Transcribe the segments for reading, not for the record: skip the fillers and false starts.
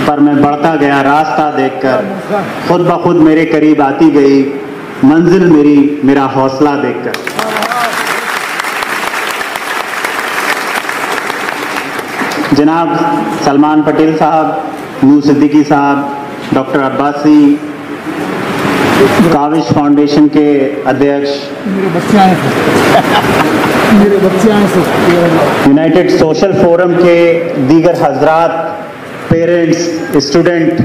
पर मैं बढ़ता गया रास्ता देखकर, खुद ब खुद मेरे करीब आती गई मंजिल मेरी मेरा हौसला देखकर। जनाब सलमान पटेल साहब, नूर सिद्दीकी साहब, डॉक्टर अब्बासी, काविश फाउंडेशन के अध्यक्ष, यूनाइटेड सोशल फोरम के दीगर हजरात, पेरेंट्स, स्टूडेंट,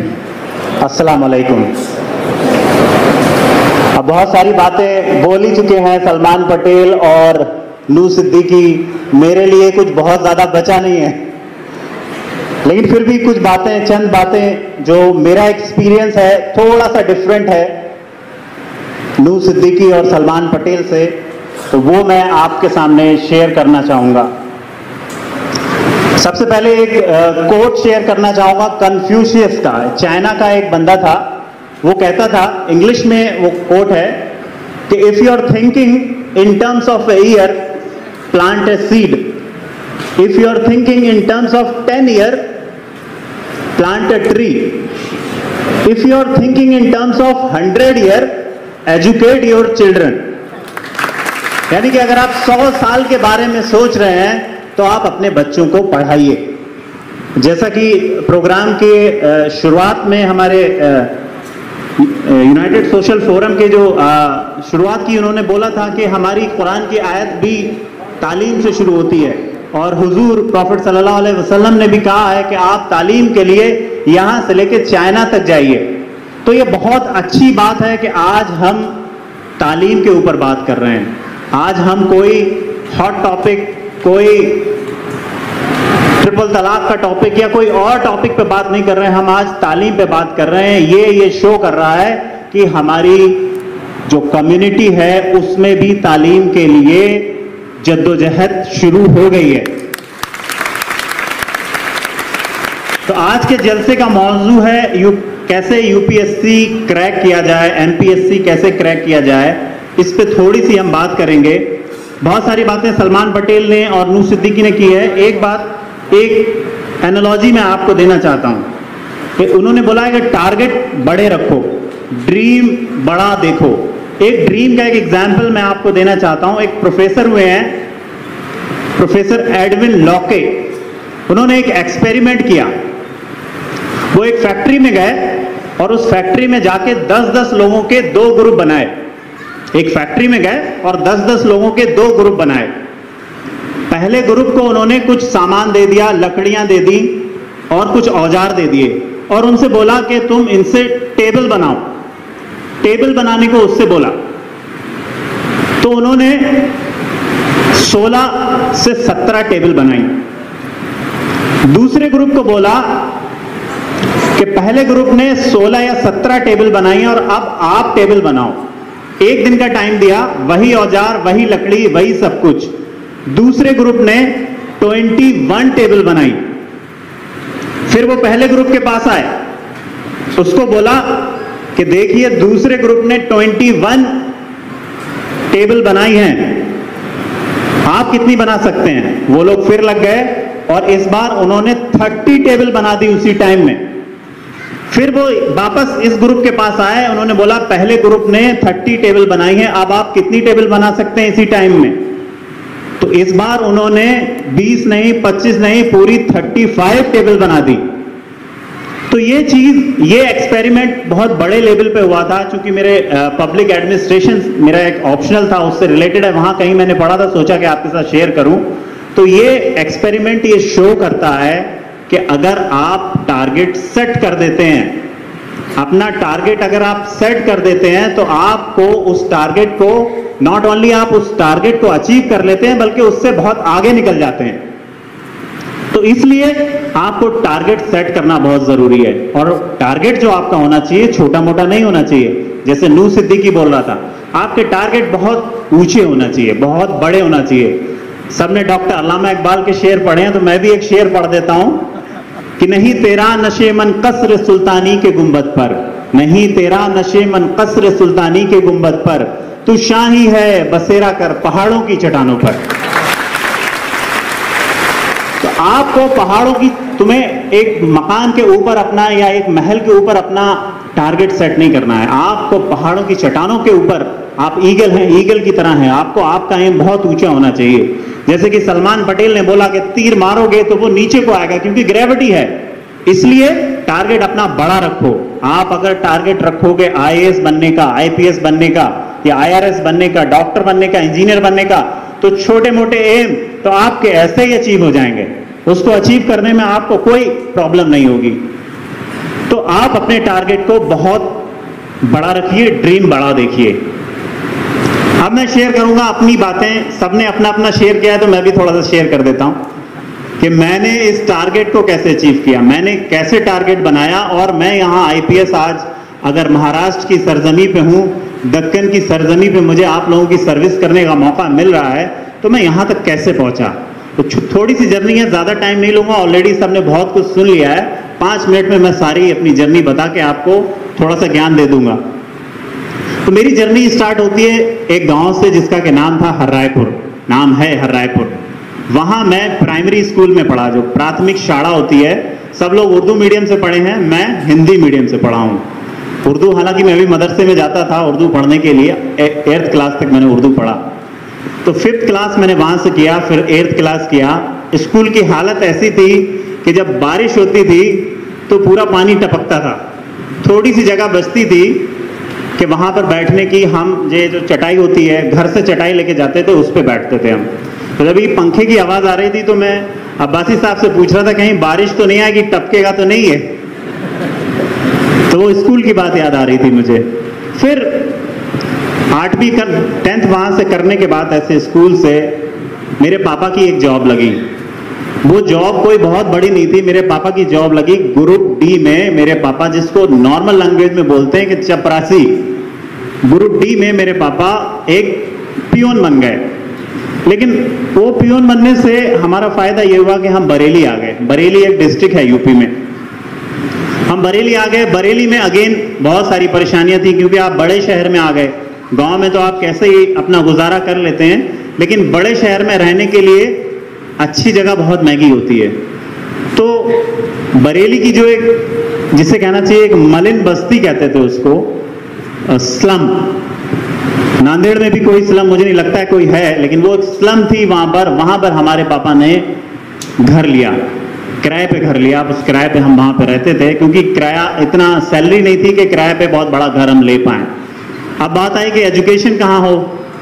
अस्सलाम वालेकुम। अब बहुत सारी बातें बोल ही चुके हैं सलमान पटेल और नूर सिद्दीकी, मेरे लिए कुछ बहुत ज़्यादा बचा नहीं है, लेकिन फिर भी कुछ बातें, चंद बातें जो मेरा एक्सपीरियंस है थोड़ा सा डिफरेंट है नूर सिद्दीकी और सलमान पटेल से, तो वो मैं आपके सामने शेयर करना चाहूँगा। सबसे पहले एक कोट शेयर करना चाहूँगा कन्फ्यूशियस का। चाइना का एक बंदा था, वो कहता था, इंग्लिश में वो कोट है कि if you are thinking in terms of a year, plant a seed. If you are thinking in terms of 10 year, plant a tree. If you are thinking in terms of 100 year, educate your children. यानी कि अगर आप 100 साल के बारे में सोच रहे हैं तो आप अपने बच्चों को पढ़ाइए। जैसा कि प्रोग्राम के शुरुआत में हमारे यूनाइटेड सोशल फोरम के जो शुरुआत की, उन्होंने बोला था कि हमारी कुरान की आयत भी तालीम से शुरू होती है, और हुजूर प्रॉफिट सल्लल्लाहु अलैहि वसल्लम ने भी कहा है कि आप तालीम के लिए यहां से लेकर चाइना तक जाइए। तो ये बहुत अच्छी बात है कि आज हम तालीम के ऊपर बात कर रहे हैं। आज हम कोई हॉट टॉपिक, कोई ट्रिपल तलाक का टॉपिक या कोई और टॉपिक पे बात नहीं कर रहे हैं, हम आज तालीम पे बात कर रहे हैं। ये शो कर रहा है कि हमारी जो कम्युनिटी है उसमें भी तालीम के लिए जद्दोजहद शुरू हो गई है। तो आज के जलसे का मौजू है कैसे यूपीएससी क्रैक किया जाए, एमपीएससी कैसे क्रैक किया जाए, इस पे थोड़ी सी हम बात करेंगे। बहुत सारी बातें सलमान पटेल ने और नूर सिद्दीकी ने की है। एक बात, एक एनालॉजी मैं आपको देना चाहता हूं कि उन्होंने बोला है कि टारगेट बड़े रखो, ड्रीम बड़ा देखो। एक ड्रीम का एक एग्जाम्पल मैं आपको देना चाहता हूं। एक प्रोफेसर हुए हैं, प्रोफेसर एडविन लॉके। उन्होंने एक एक्सपेरिमेंट किया। वो एक फैक्ट्री में गए और उस फैक्ट्री में जाके 10-10 लोगों के 2 ग्रुप बनाए। एक फैक्ट्री में गए और 10-10 लोगों के 2 ग्रुप बनाए। पहले ग्रुप को उन्होंने कुछ सामान दे दिया, लकड़ियां दे दी और कुछ औजार दे दिए, और उनसे बोला कि तुम इनसे टेबल बनाओ। टेबल बनाने को उससे बोला, तो उन्होंने 16 से 17 टेबल बनाई। दूसरे ग्रुप को बोला कि पहले ग्रुप ने 16 या 17 टेबल बनाई और अब आप टेबल बनाओ। एक दिन का टाइम दिया, वही औजार, वही लकड़ी, वही सब कुछ। दूसरे ग्रुप ने 21 टेबल बनाई। फिर वो पहले ग्रुप के पास आए, उसको बोला कि देखिए दूसरे ग्रुप ने 21 टेबल बनाई हैं, आप कितनी बना सकते हैं। वो लोग फिर लग गए और इस बार उन्होंने 30 टेबल बना दी उसी टाइम में। फिर वो वापस इस ग्रुप के पास आए, उन्होंने बोला पहले ग्रुप ने 30 टेबल बनाई है, अब आप कितनी टेबल बना सकते हैं इसी टाइम में। तो इस बार उन्होंने 20 नहीं, 25 नहीं, पूरी 35 टेबल बना दी। तो ये चीज, ये एक्सपेरिमेंट बहुत बड़े लेवल पे हुआ था। चूंकि मेरे पब्लिक एडमिनिस्ट्रेशन मेरा एक ऑप्शनल था, उससे रिलेटेड है, वहां कहीं मैंने पढ़ा था, सोचा कि आपके साथ शेयर करूं। तो ये एक्सपेरिमेंट ये शो करता है कि अगर आप टारगेट सेट कर देते हैं, अपना टारगेट अगर आप सेट कर देते हैं, तो आपको उस टारगेट को, नॉट ओनली आप उस टारगेट को अचीव कर लेते हैं, बल्कि उससे बहुत आगे निकल जाते हैं। तो इसलिए आपको टारगेट सेट करना बहुत जरूरी है, और टारगेट जो आपका होना चाहिए छोटा मोटा नहीं होना चाहिए। जैसे नूर सिद्दीकी बोल रहा था, आपके टारगेट बहुत ऊंचे होना चाहिए, बहुत बड़े होना चाहिए। सबने डॉक्टर अल्लामा इकबाल के शेर पढ़े हैं, तो मैं भी एक शेर पढ़ देता हूं कि नहीं तेरा नशे मन कसर सुल्तानी के गुंबद पर, नहीं तेरा नशे मन कसर सुल्तानी के गुंबद पर, तू शाही है बसेरा कर पहाड़ों की चट्टानों पर। तो आपको पहाड़ों की, तुम्हें एक मकान के ऊपर अपना या एक महल के ऊपर अपना टारगेट सेट नहीं करना है। आपको पहाड़ों की चट्टानों के ऊपर, आप ईगल हैं, ईगल की तरह हैं, आपको आपका एम बहुत ऊंचा होना चाहिए। जैसे कि सलमान पटेल ने बोला कि तीर मारोगे तो वो नीचे को आएगा क्योंकि ग्रेविटी है, इसलिए टारगेट अपना बड़ा रखो। आप अगर टारगेट रखोगे आईएएस बनने का, आईपीएस बनने का, या आईआरएस बनने का, डॉक्टर बनने का, इंजीनियर बनने का, तो छोटे मोटे एम तो आपके ऐसे ही अचीव हो जाएंगे। उसको अचीव करने में आपको कोई प्रॉब्लम नहीं होगी। तो आप अपने टारगेट को बहुत बड़ा रखिए, ड्रीम बड़ा देखिए। अब मैं शेयर करूंगा अपनी बातें। सबने अपना अपना शेयर किया है तो मैं भी थोड़ा सा शेयर कर देता हूं कि मैंने इस टारगेट को कैसे अचीव किया, मैंने कैसे टारगेट बनाया। और मैं यहां आईपीएस, आज अगर महाराष्ट्र की सरजमी पे हूं, दक्कन की सरजमी पे मुझे आप लोगों की सर्विस करने का मौका मिल रहा है, तो मैं यहां तक कैसे पहुंचा। तो थोड़ी सी जर्नी है, ज्यादा टाइम नहीं लूंगा, ऑलरेडी सबने बहुत कुछ सुन लिया है। 5 मिनट में मैं सारी अपनी जर्नी बता के आपको थोड़ा सा ज्ञान दे दूंगा। तो मेरी जर्नी स्टार्ट होती है एक गांव से जिसका के नाम था हर्रायपुर, नाम है हर्रायपुर। वहां मैं प्राइमरी स्कूल में पढ़ा, जो प्राथमिक शाला होती है। सब लोग उर्दू मीडियम से पढ़े हैं, मैं हिंदी मीडियम से पढ़ा हूं। उर्दू, हालांकि मैं भी मदरसे में जाता था उर्दू पढ़ने के लिए, 8th क्लास तक मैंने उर्दू पढ़ा। तो 5th क्लास मैंने वहां से किया, फिर 8th क्लास किया। स्कूल की हालत ऐसी थी कि जब बारिश होती थी तो पूरा पानी टपकता था। थोड़ी सी जगह बचती थी कि वहां पर बैठने की, हम ये जो चटाई होती है, घर से चटाई लेके जाते थे, उस पर बैठते थे हम। तो जब ये पंखे की आवाज आ रही थी तो मैं अब्बासी साहब से पूछ रहा था कहीं बारिश तो नहीं आएगी, टपकेगा तो नहीं है। तो वो स्कूल की बात याद आ रही थी मुझे। फिर 8वीं 10th वहां से करने के बाद ऐसे स्कूल से मेरे पापा की एक जॉब लगी। वो जॉब कोई बहुत बड़ी नहीं थी, मेरे पापा की जॉब लगी ग्रुप डी में। मेरे पापा, जिसको नॉर्मल लैंग्वेज में बोलते हैं कि चपरासी, ग्रुप डी में मेरे पापा एक पियोन बन गए। लेकिन वो पियोन बनने से हमारा फायदा ये हुआ कि हम बरेली आ गए। बरेली एक डिस्ट्रिक्ट है यूपी में, हम बरेली आ गए। बरेली में अगेन बहुत सारी परेशानियां थी क्योंकि आप बड़े शहर में आ गए। गांव में तो आप कैसे ही अपना गुजारा कर लेते हैं, लेकिन बड़े शहर में रहने के लिए अच्छी जगह बहुत महंगी होती है। तो बरेली की जो एक, जिसे कहना चाहिए एक मलिन बस्ती कहते थे उसको, स्लम। नांदेड़ में भी कोई स्लम मुझे नहीं लगता है कोई है, लेकिन वो एक स्लम थी वहां पर हमारे पापा ने घर लिया, किराए पे घर लिया। उस किराए पे हम वहां पे रहते थे क्योंकि किराया, इतना सैलरी नहीं थी कि किराए पे बहुत बड़ा घर हम ले पाए। अब बात आई कि एजुकेशन कहाँ हो,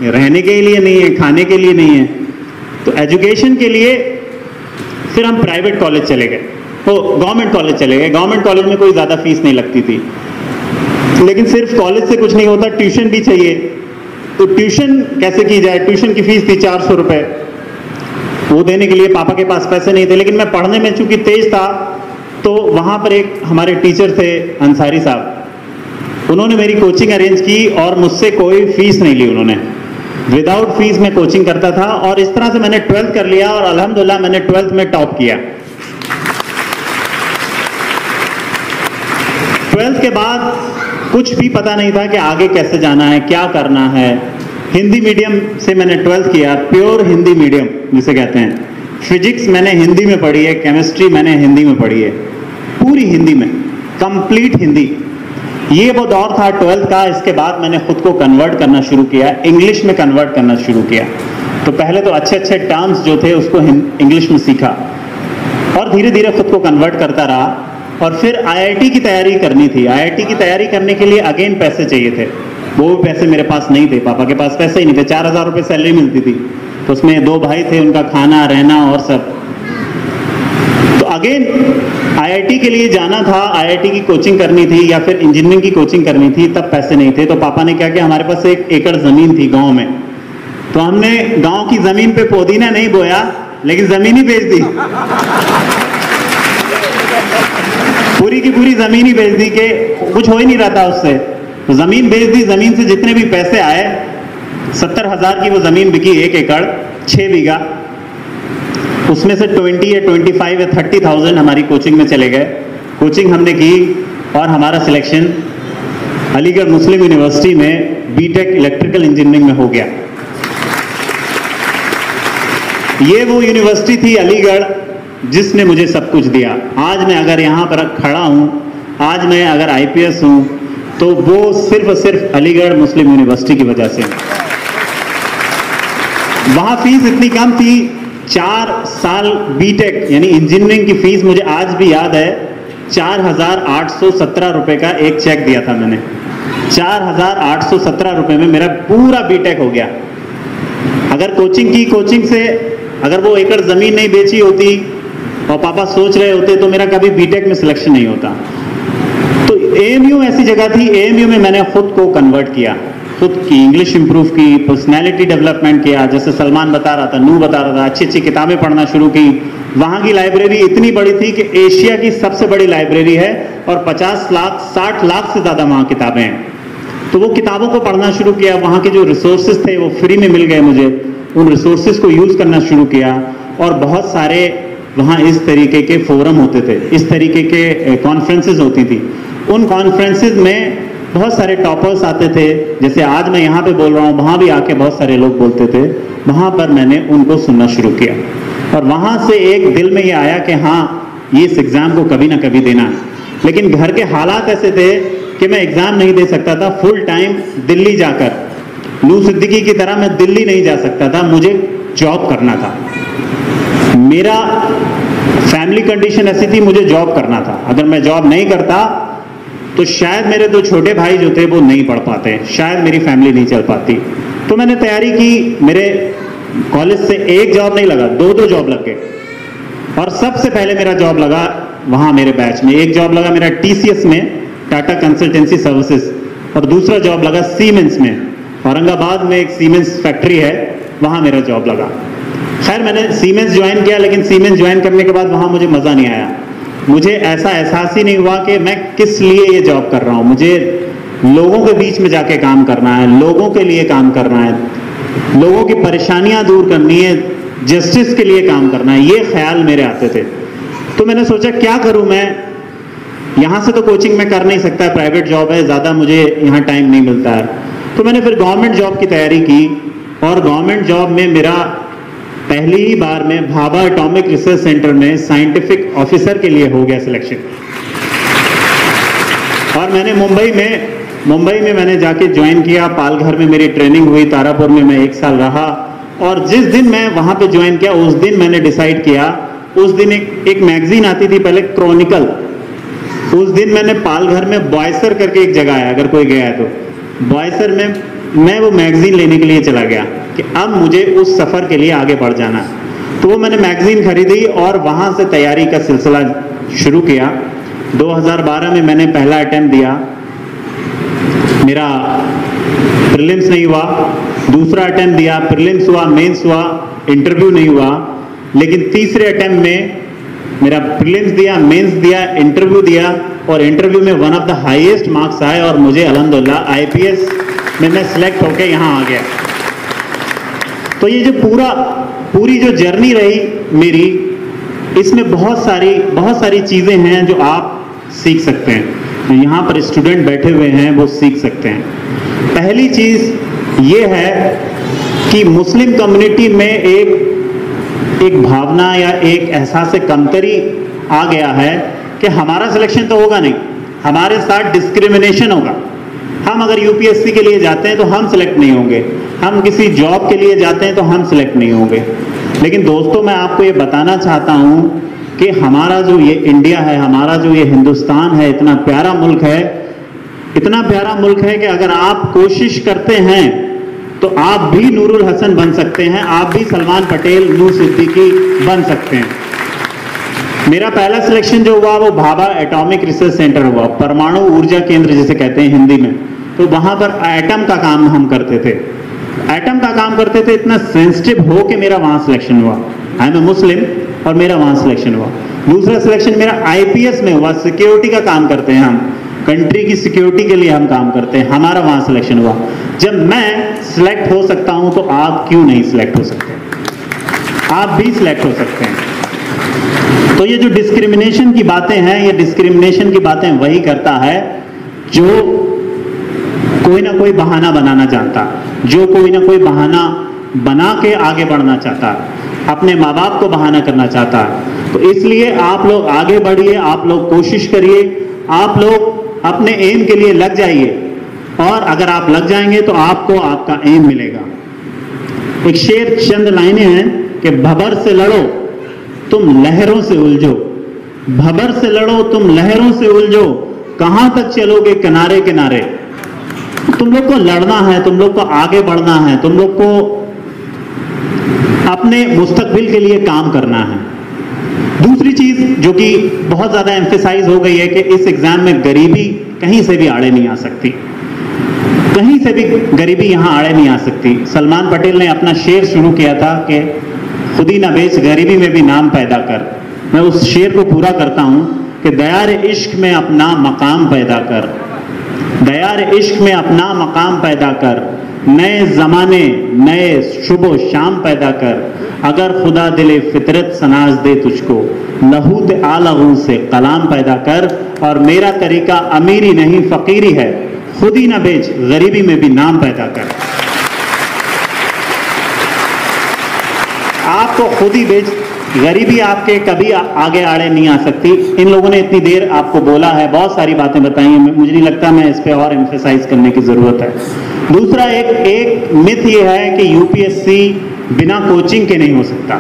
रहने के लिए नहीं है, खाने के लिए नहीं है। तो एजुकेशन के लिए फिर हम प्राइवेट कॉलेज चले गए, तो गवर्नमेंट कॉलेज चले गए। गवर्नमेंट कॉलेज में कोई ज़्यादा फीस नहीं लगती थी, लेकिन सिर्फ कॉलेज से कुछ नहीं होता, ट्यूशन भी चाहिए। तो ट्यूशन कैसे की जाए, ट्यूशन की फीस थी 400 रुपये। वो देने के लिए पापा के पास पैसे नहीं थे, लेकिन मैं पढ़ने में चूंकि तेज था, तो वहाँ पर एक हमारे टीचर थे अंसारी साहब, उन्होंने मेरी कोचिंग अरेंज की और मुझसे कोई फीस नहीं ली। उन्होंने विदाउट फीस में कोचिंग करता था और इस तरह से मैंने 12th कर लिया और अल्हम्दुलिल्लाह मैंने 12th में टॉप किया। 12th के बाद कुछ भी पता नहीं था कि आगे कैसे जाना है, क्या करना है। हिंदी मीडियम से मैंने 12th किया, प्योर हिंदी मीडियम जिसे कहते हैं। फिजिक्स मैंने हिंदी में पढ़ी है, केमिस्ट्री मैंने हिंदी में पढ़ी है, पूरी हिंदी में, कंप्लीट हिंदी। ये वो दौर था 12th का। इसके बाद मैंने खुद को कन्वर्ट करना शुरू किया, इंग्लिश में कन्वर्ट करना शुरू किया। तो पहले तो अच्छे अच्छे टर्म्स जो थे उसको इंग्लिश में सीखा और धीरे धीरे खुद को कन्वर्ट करता रहा। और फिर आईआईटी की तैयारी करनी थी। आईआईटी की तैयारी करने के लिए अगेन पैसे चाहिए थे, वो भी पैसे मेरे पास नहीं थे, पापा के पास पैसे ही नहीं थे। 4000 रुपये सैलरी मिलती थी, तो उसमें 2 भाई थे, उनका खाना रहना और सब। तो अगेन आईआईटी के लिए जाना था, आईआईटी की कोचिंग करनी थी या फिर इंजीनियरिंग की कोचिंग करनी थी, तब पैसे नहीं थे। तो पापा ने क्या किया, हमारे पास 1 एकड़ जमीन थी गांव में, तो हमने गांव की जमीन पे पुदीना नहीं बोया, लेकिन जमीन ही बेच दी। पूरी की पूरी जमीन ही बेच दी कि कुछ हो ही नहीं रहा था उससे। तो जमीन बेच दी, जमीन से जितने भी पैसे आए, 70,000 की वो जमीन बिकी, 1 एकड़ 6 बीघा। उसमें से 20 या 25 या 30,000 हमारी कोचिंग में चले गए। कोचिंग हमने की और हमारा सिलेक्शन अलीगढ़ मुस्लिम यूनिवर्सिटी में बीटेक इलेक्ट्रिकल इंजीनियरिंग में हो गया। ये वो यूनिवर्सिटी थी अलीगढ़ जिसने मुझे सब कुछ दिया। आज मैं अगर यहाँ पर खड़ा हूँ, आज मैं अगर IPS हूँ, तो वो सिर्फ और सिर्फ अलीगढ़ मुस्लिम यूनिवर्सिटी की वजह से। वहाँ फीस इतनी कम थी, 4 साल बीटेक यानी इंजीनियरिंग की फीस मुझे आज भी याद है, 4,817 रुपए का एक चेक दिया था मैंने। 4,817 रुपए में मेरा पूरा बीटेक हो गया। अगर कोचिंग से अगर वो एकड़ जमीन नहीं बेची होती और पापा सोच रहे होते तो मेरा कभी बीटेक में सिलेक्शन नहीं होता। तो AMU ऐसी जगह थी, AMU में मैंने खुद को कन्वर्ट किया, खुद की इंग्लिश इंप्रूव की, पर्सनैलिटी डेवलपमेंट किया, जैसे सलमान बता रहा था, नू बता रहा था, अच्छी अच्छी किताबें पढ़ना शुरू की। वहाँ की लाइब्रेरी इतनी बड़ी थी कि एशिया की सबसे बड़ी लाइब्रेरी है और 50 लाख 60 लाख से ज़्यादा वहाँ किताबें हैं। तो वो किताबों को पढ़ना शुरू किया, वहाँ के जो रिसोर्सेज थे वो फ्री में मिल गए मुझे, उन रिसोर्सेज को यूज़ करना शुरू किया। और बहुत सारे वहाँ इस तरीके के फोरम होते थे, इस तरीके के कॉन्फ्रेंसेज होती थी। उन कॉन्फ्रेंसेज में बहुत सारे टॉपर्स आते थे, जैसे आज मैं यहाँ पे बोल रहा हूँ, वहाँ भी आके बहुत सारे लोग बोलते थे। वहाँ पर मैंने उनको सुनना शुरू किया और वहाँ से एक दिल में ये आया कि हाँ, ये इस एग्ज़ाम को कभी ना कभी देना है। लेकिन घर के हालात ऐसे थे कि मैं एग्ज़ाम नहीं दे सकता था। फुल टाइम दिल्ली जाकर, नू सिद्दीकी की तरह मैं दिल्ली नहीं जा सकता था, मुझे जॉब करना था। मेरा फैमिली कंडीशन ऐसी थी, मुझे जॉब करना था। अगर मैं जॉब नहीं करता तो शायद मेरे 2 छोटे भाई जो थे वो नहीं पढ़ पाते, शायद मेरी फैमिली नहीं चल पाती। तो मैंने तैयारी की, मेरे कॉलेज से एक जॉब नहीं लगा, 2 जॉब लग गए। और सबसे पहले मेरा जॉब लगा वहाँ मेरे बैच में, एक जॉब लगा मेरा TCS में, टाटा कंसल्टेंसी सर्विसेज, और दूसरा जॉब लगा सीमेंस में, औरंगाबाद में एक सीमेंस फैक्ट्री है, वहाँ मेरा जॉब लगा। खैर मैंने सीमेंस ज्वाइन किया, लेकिन सीमेंस ज्वाइन करने के बाद वहाँ मुझे मज़ा नहीं आया। मुझे ऐसा एहसास ही नहीं हुआ कि मैं किस लिए ये जॉब कर रहा हूँ। मुझे लोगों के बीच में जाके काम करना है, लोगों के लिए काम करना है, लोगों की परेशानियां दूर करनी है, जस्टिस के लिए काम करना है, ये ख्याल मेरे आते थे। तो मैंने सोचा क्या करूं मैं, यहाँ से तो कोचिंग में कर नहीं सकता, प्राइवेट जॉब है, ज़्यादा मुझे यहाँ टाइम नहीं मिलता है। तो मैंने फिर गवर्नमेंट जॉब की तैयारी की और गवर्नमेंट जॉब में मेरा पहली ही बार में भाभा एटॉमिक रिसर्च सेंटर में साइंटिफिक ऑफिसर के लिए हो गया सिलेक्शन। और मैंने मुंबई में मैंने जाके ज्वाइन किया, पालघर में मेरी ट्रेनिंग हुई, तारापुर में मैं 1 साल रहा। और जिस दिन मैं वहां पे ज्वाइन किया उस दिन मैंने डिसाइड किया, उस दिन एक मैगजीन आती थी पहले, क्रॉनिकल। उस दिन मैंने पालघर में बॉयसर करके एक जगह है, अगर कोई गया है तो बॉयसर में मैं वो मैगजीन लेने के लिए चला गया कि अब मुझे उस सफ़र के लिए आगे बढ़ जाना है। तो वो मैंने मैगजीन खरीदी और वहाँ से तैयारी का सिलसिला शुरू किया। 2012 में मैंने पहला अटेम्प्ट दिया, मेरा प्रीलिम्स नहीं हुआ। दूसरा अटेम्प्ट दिया, प्रीलिम्स हुआ, मेंस हुआ, इंटरव्यू नहीं हुआ। लेकिन तीसरे अटेम्प्ट में मेरा प्रीलिम्स दिया, मेंस दिया, इंटरव्यू दिया और इंटरव्यू में one of the highest marks आए और मुझे अल्हम्दुलिल्लाह IPS में मैं सिलेक्ट होकर यहाँ आ गया। तो ये जो पूरी जो जर्नी रही मेरी, इसमें बहुत सारी चीज़ें हैं जो आप सीख सकते हैं, जो यहाँ पर स्टूडेंट बैठे हुए हैं वो सीख सकते हैं। पहली चीज़ ये है कि मुस्लिम कम्युनिटी में एक भावना या एक एहसास कमतरी आ गया है कि हमारा सिलेक्शन तो होगा नहीं, हमारे साथ डिस्क्रिमिनेशन होगा। हम अगर UPSC के लिए जाते हैं तो हम सिलेक्ट नहीं होंगे, हम किसी जॉब के लिए जाते हैं तो हम सिलेक्ट नहीं होंगे। लेकिन दोस्तों, मैं आपको ये बताना चाहता हूँ कि हमारा जो ये इंडिया है, हमारा जो ये हिंदुस्तान है, इतना प्यारा मुल्क है, इतना प्यारा मुल्क है कि अगर आप कोशिश करते हैं तो आप भी नूरुल हसन बन सकते हैं, आप भी सलमान पटेल, नू सिद्दीकी बन सकते हैं। मेरा पहला सिलेक्शन जो हुआ वो भाभा एटॉमिक रिसर्च सेंटर हुआ, परमाणु ऊर्जा केंद्र जिसे कहते हैं हिंदी में। तो वहां पर एटम का काम हम करते थे, एटम का काम करते थे। इतना सेंसिटिव हो कि मेरा वहां सिलेक्शन हुआ। आई एम ए मुस्लिम और मेरा वहां सिलेक्शन हुआ। दूसरा सिलेक्शन मेरा IPS में हुआ, सिक्योरिटी का काम करते हैं हम, कंट्री की सिक्योरिटी के लिए हम काम करते हैं, हमारा वहां सिलेक्शन हुआ। जब मैं सिलेक्ट हो सकता हूं तो आप क्यों नहीं सिलेक्ट हो सकते? आप भी सिलेक्ट हो सकते हैं। तो ये जो डिस्क्रिमिनेशन की बातें हैं, ये डिस्क्रिमिनेशन की बातें वही करता है जो कोई ना कोई बहाना बनाना चाहता, जो कोई ना कोई बहाना बना के आगे बढ़ना चाहता, अपने माँ बाप को बहाना करना चाहता, तो इसलिए आप लोग आगे बढ़िए, आप लोग कोशिश करिए, आप लोग अपने एम के लिए लग जाइए, और अगर आप लग जाएंगे तो आपको आपका एम मिलेगा। एक शेर, चंद लाइनें हैं कि भंवर से लड़ो तुम लहरों से उलझो, भंवर से लड़ो तुम लहरों से उलझो, कहां तक चलोगे किनारे किनारे। तुम लोग को लड़ना है, तुम लोग को आगे बढ़ना है, तुम लोग को अपने मुस्तकबिल के लिए काम करना है। दूसरी चीज जो कि बहुत ज्यादा एम्फेसाइज हो गई है कि इस एग्जाम में गरीबी कहीं से भी आड़े नहीं आ सकती, कहीं से भी गरीबी यहां आड़े नहीं आ सकती। सलमान पटेल ने अपना शेर शुरू किया था कि खुद ही न बेच गरीबी में भी नाम पैदा कर। मैं उस शेर को पूरा करता हूं कि दयार इश्क में अपना मकाम पैदा कर, दयार इश्क में अपना मकाम पैदा कर, नए जमाने नए शुबो शाम पैदा कर, अगर खुदा दिले फितरत सनाज दे तुझको, लहूत आलहू से कलाम पैदा कर। और मेरा तरीका अमीरी नहीं फकीरी है, खुद ही न बेच गरीबी में भी नाम पैदा कर। आपको खुद ही बेच, गरीबी आपके कभी आगे आड़े नहीं आ सकती। इन लोगों ने इतनी देर आपको बोला है, बहुत सारी बातें बताई हैं, मुझे नहीं लगता मैं इस पे और एम्फेसाइज करने की जरूरत है। दूसरा एक मिथ ये है कि यूपीएससी बिना कोचिंग के नहीं हो सकता।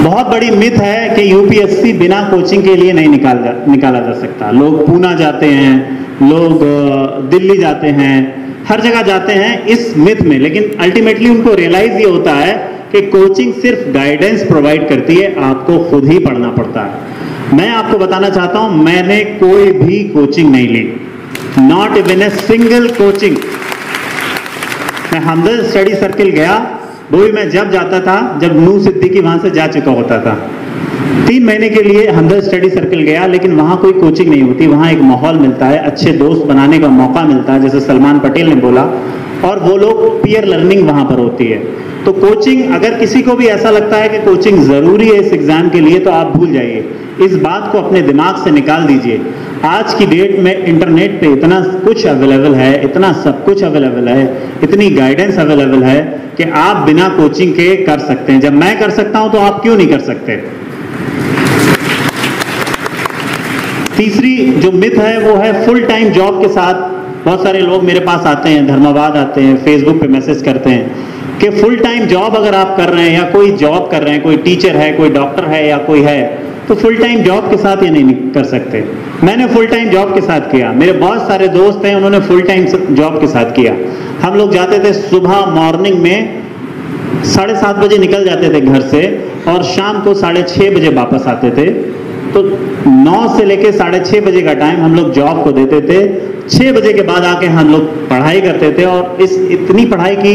बहुत बड़ी मिथ है कि यूपीएससी बिना कोचिंग के लिए नहीं निकाला जा सकता। लोग पूना जाते हैं, लोग दिल्ली जाते हैं, हर जगह जाते हैं इस मिथ में, लेकिन अल्टीमेटली उनको रियलाइज ये होता है कि कोचिंग सिर्फ गाइडेंस प्रोवाइड करती है, आपको खुद ही पढ़ना पड़ता है। मैं आपको बताना चाहता हूं, मैंने कोई भी कोचिंग नहीं ली, not even a single coaching. मैं हमदर्द स्टडी सर्किल गया, वो भी मैं जब जाता था जब नूर सिद्दीकी वहां से जा चुका होता था। 3 महीने के लिए हमदर्द स्टडी सर्किल गया, लेकिन वहां कोई कोचिंग नहीं होती। वहां एक माहौल मिलता है, अच्छे दोस्त बनाने का मौका मिलता है, जैसे सलमान पटेल ने बोला, और वो लोग पीयर लर्निंग वहां पर होती है। तो कोचिंग, अगर किसी को भी ऐसा लगता है कि कोचिंग जरूरी है इस एग्जाम के लिए, तो आप भूल जाइए, इस बात को अपने दिमाग से निकाल दीजिए। आज की डेट में इंटरनेट पे इतना कुछ अवेलेबल है, इतना सब कुछ अवेलेबल है, इतनी गाइडेंस अवेलेबल है कि आप बिना कोचिंग के कर सकते हैं। जब मैं कर सकता हूं तो आप क्यों नहीं कर सकते। तीसरी जो मिथ है वो है फुल टाइम जॉब के साथ। बहुत सारे लोग मेरे पास आते हैं, धर्माबाद आते हैं, फेसबुक पे मैसेज करते हैं कि फुल टाइम जॉब अगर आप कर रहे हैं, या कोई जॉब कर रहे हैं, कोई टीचर है, कोई डॉक्टर है, या कोई है, तो फुल टाइम जॉब के साथ ये नहीं कर सकते। मैंने फुल टाइम जॉब के साथ किया, मेरे बहुत सारे दोस्त हैं, उन्होंने फुल टाइम जॉब के साथ किया। हम लोग जाते थे सुबह मॉर्निंग में 7:30 बजे निकल जाते थे घर से, और शाम को 6:30 बजे वापस आते थे। तो 9 से लेके 6:30 बजे का टाइम हम लोग जॉब को देते थे। 6 बजे के बाद आके हम लोग पढ़ाई करते थे, और इतनी पढ़ाई की,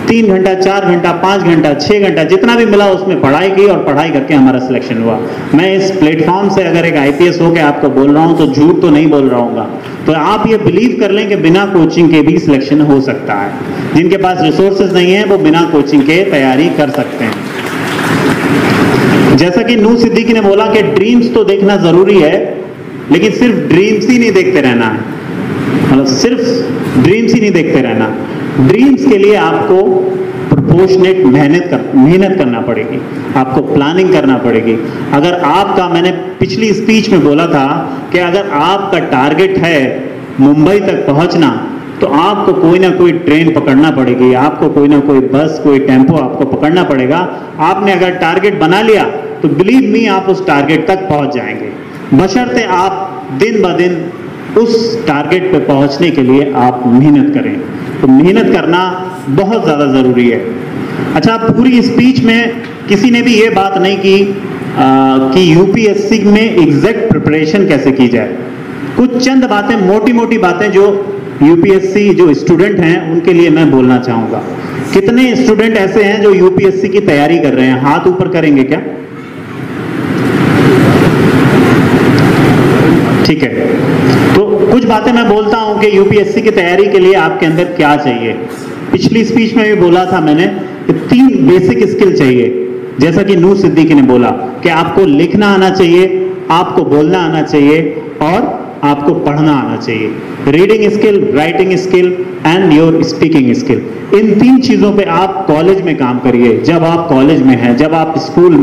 3 घंटा, 4 घंटा, 5 घंटा, 6 घंटा, जितना भी मिला उसमें पढ़ाई की, और पढ़ाई करके हमारा सिलेक्शन हुआ। मैं इस प्लेटफॉर्म से अगर एक आईपीएस हो के आपको बोल रहा हूं तो झूठ तो नहीं बोल रहा हूँ। तो आप ये बिलीव कर लें कि बिना कोचिंग के भी सिलेक्शन हो सकता है। जिनके पास रिसोर्सेज नहीं है वो बिना कोचिंग के तैयारी कर सकते हैं। जैसा कि नूर सिद्दीकी ने बोला कि ड्रीम्स तो देखना जरूरी है, लेकिन सिर्फ ड्रीम्स ही नहीं देखते रहना है, मतलब सिर्फ ड्रीम्स ही नहीं देखते रहना। ड्रीम्स के लिए आपको प्रोपोर्शनेट मेहनत करना पड़ेगी, आपको प्लानिंग करना पड़ेगी। अगर आपका, मैंने पिछली स्पीच में बोला था कि अगर आपका टारगेट है मुंबई तक पहुंचना, तो आपको कोई ना कोई ट्रेन पकड़ना पड़ेगी, आपको कोई ना कोई बस, कोई टेम्पो आपको पकड़ना पड़ेगा। आपने अगर टारगेट बना लिया तो बिलीव मी आप उस टारगेट तक पहुंच जाएंगे, बशर्ते आप दिन ब दिन उस टारगेट पे पहुंचने के लिए आप मेहनत करें। तो मेहनत करना बहुत ज़्यादा ज़रूरी है। अच्छा, पूरी स्पीच में किसी ने भी ये बात नहीं की कि यूपीएससी में एग्जैक्ट प्रिपरेशन कैसे की जाए। कुछ चंद बातें, मोटी मोटी बातें जो यूपीएससी जो स्टूडेंट हैं उनके लिए मैं बोलना चाहूँगा। कितने स्टूडेंट ऐसे हैं जो यूपीएससी की तैयारी कर रहे हैं? हाथ ऊपर करेंगे क्या? ठीक है, तो कुछ बातें मैं बोलता हूं कि यूपीएससी की तैयारी के लिए आपके अंदर क्या चाहिए। पिछली स्पीच में भी बोला था मैंने कि 3 बेसिक स्किल चाहिए, जैसा कि नूर सिद्दीकी ने बोला कि आपको लिखना आना चाहिए, आपको बोलना आना चाहिए, और आपको पढ़ना आना चाहिए। Reading skill, writing skill and your speaking skill, इन 3 चीजों पे आप कॉलेज में काम करिए। जब आप कॉलेज में हैं, जब आप स्कूल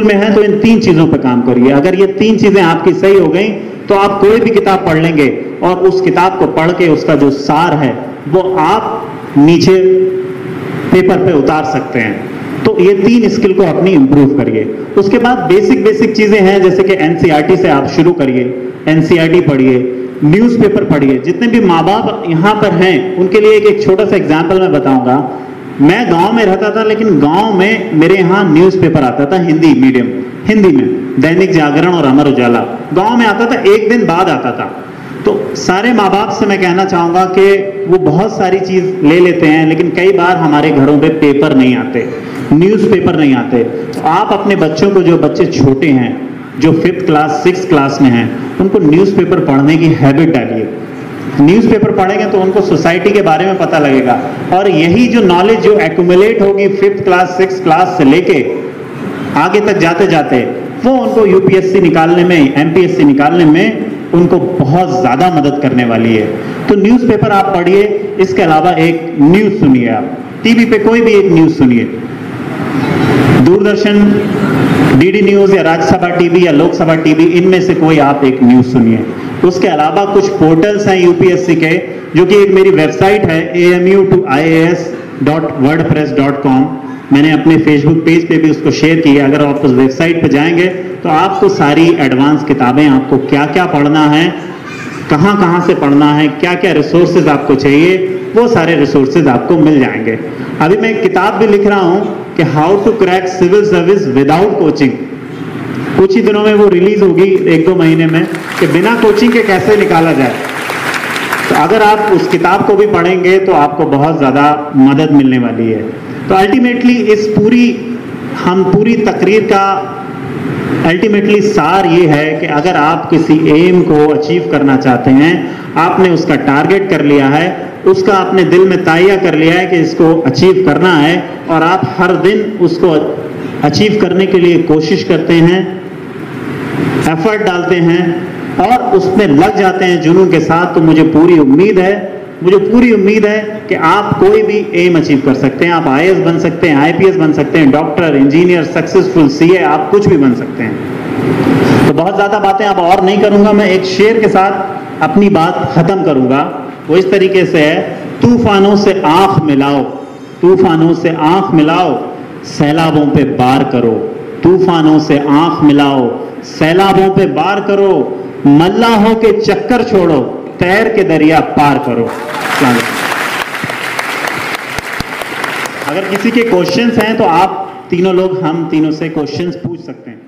में हैं तो इन 3 चीजों पे काम करिए। अगर ये 3 चीजें आपकी सही हो गई तो आप कोई भी किताब पढ़ लेंगे और उस किताब को पढ़ के उसका जो सार है वो आप नीचे पेपर पे उतार सकते हैं। तो ये 3 स्किल को अपनी इंप्रूव करिए। उसके बाद बेसिक चीजें हैं, जैसे कि एनसीईआरटी से आप शुरू करिए, एनसीईआरटी पढ़िए, न्यूज़पेपर पढ़िए। जितने भी माँ बाप यहाँ पर हैं उनके लिए एक छोटा सा एग्जाम्पल मैं बताऊंगा। मैं गांव में रहता था, लेकिन गांव में मेरे यहाँ न्यूज़पेपर आता था हिंदी मीडियम, हिंदी में दैनिक जागरण और अमर उजाला गांव में आता था, एक दिन बाद आता था। तो सारे माँ बाप से मैं कहना चाहूंगा कि वो बहुत सारी चीज ले लेते हैं, लेकिन कई बार हमारे घरों पे पेपर नहीं आते, न्यूज़पेपर नहीं आते। तो आप अपने बच्चों को, जो बच्चे छोटे हैं, जो 5th क्लास 6th क्लास में हैं, उनको न्यूज़पेपर पढ़ने की हैबिट डालिए। न्यूज़पेपर पढ़ेंगे तो उनको सोसाइटी के बारे में पता लगेगा, और यही जो नॉलेज जो एक्यूमुलेट होगी 5th क्लास 6th क्लास से लेके आगे तक जाते जाते, वो उनको यूपीएससी निकालने में, एमपीएससी निकालने में उनको बहुत ज्यादा मदद करने वाली है। तो न्यूज़पेपर आप पढ़िए। इसके अलावा एक न्यूज़ सुनिए, आप टीवी पे कोई भी एक न्यूज़ सुनिए, दूरदर्शन, डीडी न्यूज़ या राज्यसभा टीवी या लोकसभा टीवी, इनमें से कोई आप एक न्यूज़ सुनिए। उसके अलावा कुछ पोर्टल्स हैं यूपीएससी के, जो कि एक मेरी वेबसाइट है amu2ias.wordpress.com, मैंने अपने फेसबुक पेज पे भी उसको शेयर किया। अगर आप उस वेबसाइट पे जाएंगे तो आपको सारी एडवांस किताबें, आपको क्या क्या पढ़ना है, कहाँ कहाँ से पढ़ना है, क्या क्या रिसोर्सेज आपको चाहिए, वो सारे रिसोर्सेज आपको मिल जाएंगे। अभी मैं एक किताब भी लिख रहा हूँ कि how to crack civil service without coaching. कुछ ही दिनों में वो रिलीज होगी, 1-2 महीने में, कि बिना कोचिंग के कैसे निकाला जाए। तो अगर आप उस किताब को भी पढ़ेंगे तो आपको बहुत ज़्यादा मदद मिलने वाली है। तो अल्टीमेटली इस पूरी तकरीर का अल्टीमेटली सार ये है कि अगर आप किसी एम को अचीव करना चाहते हैं, आपने उसका टारगेट कर लिया है, उसका अपने दिल में तय कर लिया है कि इसको अचीव करना है, और आप हर दिन उसको अचीव करने के लिए कोशिश करते हैं, एफर्ट डालते हैं और उसमें लग जाते हैं जुनून के साथ, तो मुझे पूरी उम्मीद है कि आप कोई भी एम अचीव कर सकते हैं। आप आईएएस बन सकते हैं, आईपीएस बन सकते हैं, डॉक्टर, इंजीनियर, सक्सेसफुल सीए, आप कुछ भी बन सकते हैं। तो बहुत ज़्यादा बातें अब और नहीं करूंगा, मैं एक शेर के साथ अपनी बात खत्म करूंगा। वो इस तरीके से है, तूफानों से आंख मिलाओ, तूफानों से आंख मिलाओ, सैलाबों पे बार करो, तूफानों से आंख मिलाओ, सैलाबों पे बार करो, मल्लाहों के चक्कर छोड़ो, तैर के दरिया पार करो। अगर किसी के क्वेश्चंस हैं तो आप तीनों लोग, हम तीनों से क्वेश्चंस पूछ सकते हैं।